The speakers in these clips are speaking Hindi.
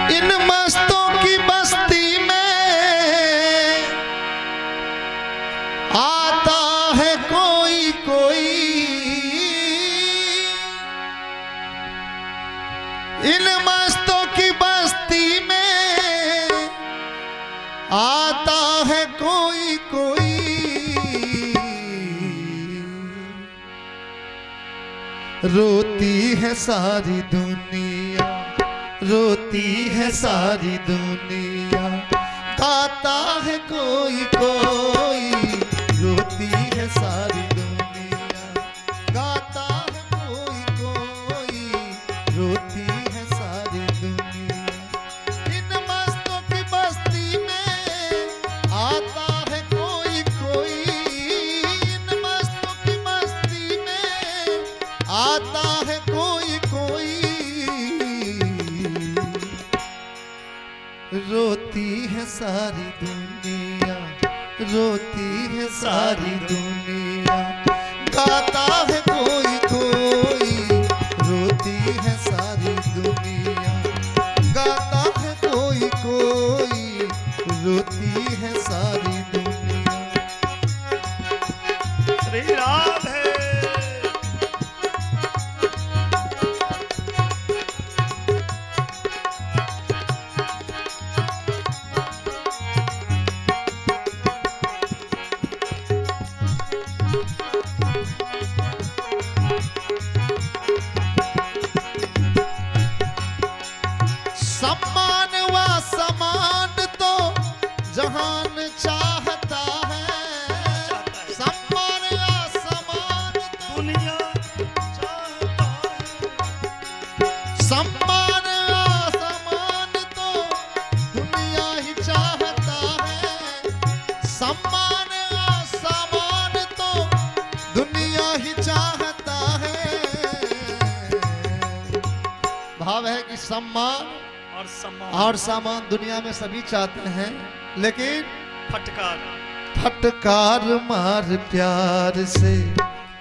इन मस्तों की बस्ती में आता है कोई कोई, इन मस्तों की बस्ती में आता है कोई कोई, रोती है सारी दुनिया, रोती है सारी दुनिया, गाता है कोई कोई, रोती है सारी दुनिया, गाता है कोई कोई, रोती है सारी दुनिया। इन मस्तों की बस्ती में आता है कोई कोई, इन मस्तों की बस्ती में आता है कोई कोई, रोती है सारी दुनिया, रोती है सारी दुनिया, गाता है कोई कोई, रोती है सारी दुनिया, गाता है कोई कोई, रोती है सारी दुनिया। श्री राधे। सम्मान व समान तो जहान चाहता है, सम्मान व समान दुनिया चाहता है, सम्मान व समान तो दुनिया ही चाहता है, सम्मान व समान तो दुनिया ही चाहता है। भाव है कि सम्मान और सामान दुनिया में सभी चाहते हैं, लेकिन फटकार फटकार मार प्यार से,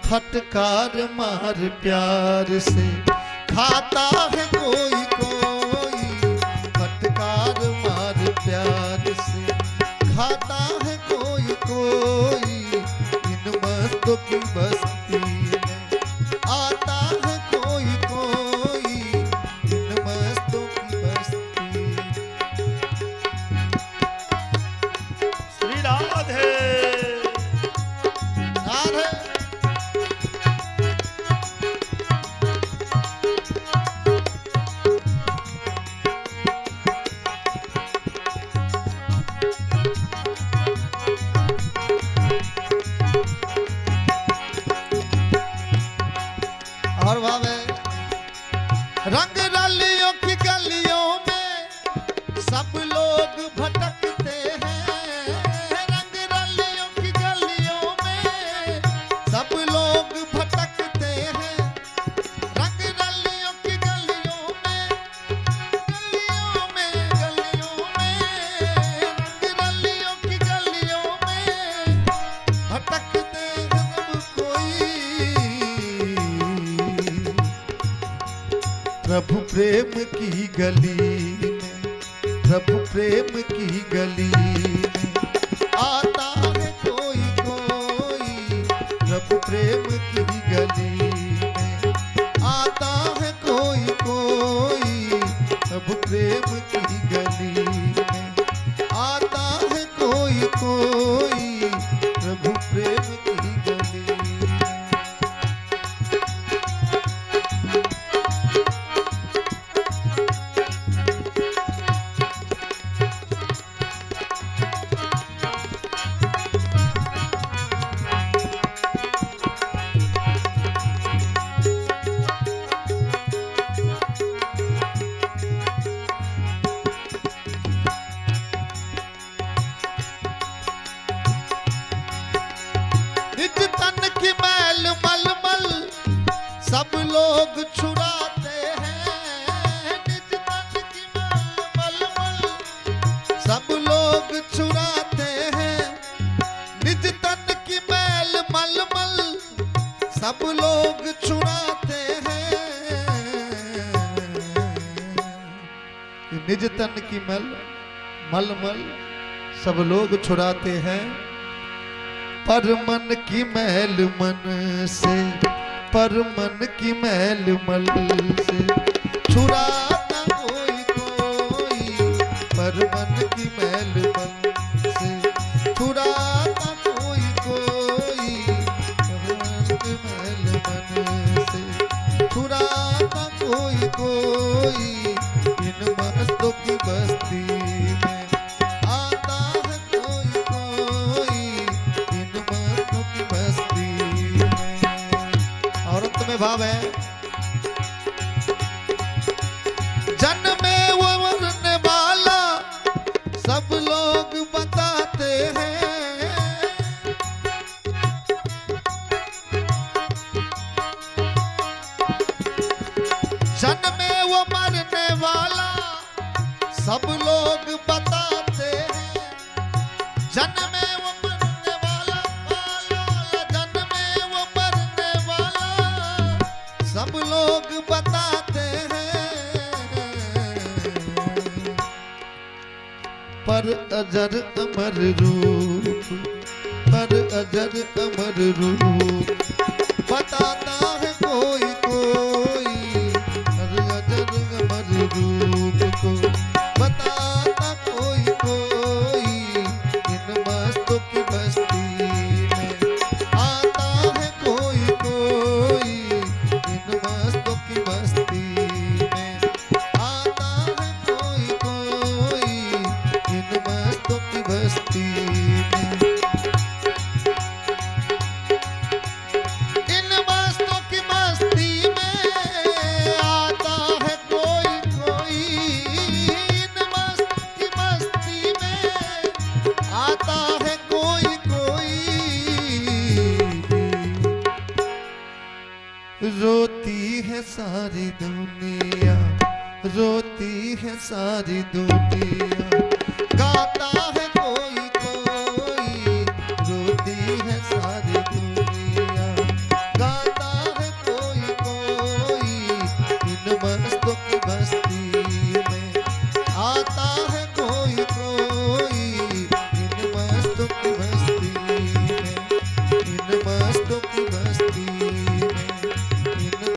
फटकार मार प्यार से, खाता है कोई कोई, फटकार मार प्यार से, खाता है कोई कोई, इन मस्तों की बस्ती में आता है कोई कोई, इन मस्तों की बस्ती। श्री राधे। राधे। और भावे रंग रलियों की गलियों में सब लोग भटकते हैं, रंग रलियों की गलियों में सब लोग भटकते हैं, रंग रलियों की गलियों में, गलियों में, गलियों में, रंग रलियों की गलियों में भटकते हैं सब कोई, प्रभु प्रेम की गली में, प्रभु प्रेम की गली में आता है कोई कोई, प्रभु प्रेम की गली में आता है कोई कोई, प्रभु प्रेम की गली में आता है कोई कोई, प्रभु प्रेम की गली में। निज तन की मैल मलमल सब लोग छुड़ाते हैं, निज तन की मैल मलमल सब लोग छुड़ाते हैं, निज तन की मैल मलमल सब लोग छुड़ाते हैं। कि निज तन की मल सब लोग छुड़ाते हैं, पर मन की मैल मन से, पर मन की मैल मल से छुड़ाता कोई कोई, पर मन की मैल मल से छुड़ाता कोई कोई, पर मन की मैल मन से छुड़ाता कोई कोई। इन मस्तों की बस्ती में आता है कोई कोई, इन मस्तों की बस्ती में। और अंत में भाव है, जन्मे वो मरने वाला सब लोग बताते हैं, जन्मे वो मरने वाला सब लोग बताते हैं, जन्मे वो मरने वाला जन्मे वो मरने वाला सब लोग बताते हैं, पर अजर अमर रूप, पर अजर अमर रूप बताता है कोई कोई, पर अजर अमर रूप को बताता कोई कोई। इन मस्तों की बस्ती में आता है कोई कोई, इन मस्तों की बस्ती में आता है कोई कोई, इन मस्तों की बस्ती में। इन मस्तों की बस्ती में आता है कोई कोई, इन मस्तों की बस्ती में आता है कोई कोई। रोती है सारी दुनिया, रोती है सारी दुनिया,